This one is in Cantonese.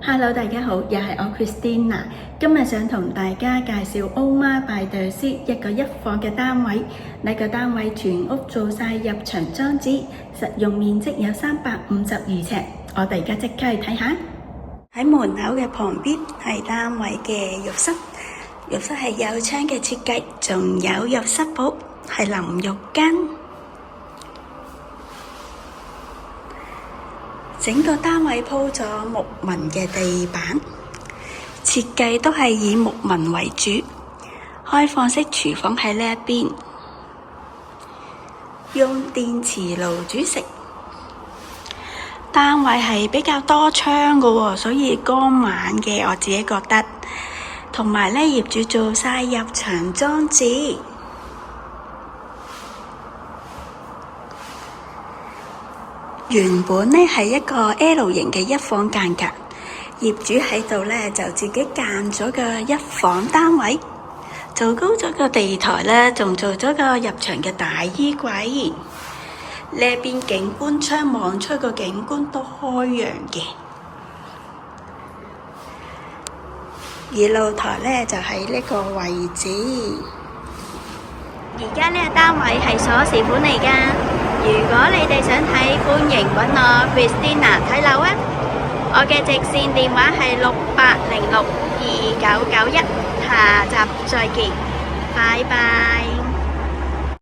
Hello，大家好，又係我 Christina。今日想同大家介紹 Oma by The Sea 一個一房嘅單位。呢個單位全屋做晒入牆裝置，實用面積有352尺。我哋而家即刻去睇下。喺門口嘅旁邊係單位嘅浴室，浴室係有窗嘅設計，仲有浴室寶係淋浴間。整個單位鋪咗木紋嘅地板，設計都係以木紋為主。開放式廚房喺呢一邊，用電磁爐煮食。單位係比較多窗嘅喎，所以光猛嘅，我自己覺得。同埋呢，業主做晒入牆裝置。原本呢係一個 L 型嘅一房間隔，業主喺度呢就自己間咗個一房單位，做高咗個地台呢，仲做咗個入牆嘅大衣櫃。呢邊景觀窗望出個景觀都開揚嘅，而露台呢就喺呢個位置。而家呢個單位係鎖匙款嚟㗎。如果你哋想睇，歡迎揾我 Christina 睇樓啊！我嘅直線電話係68062991，下集再見，拜拜。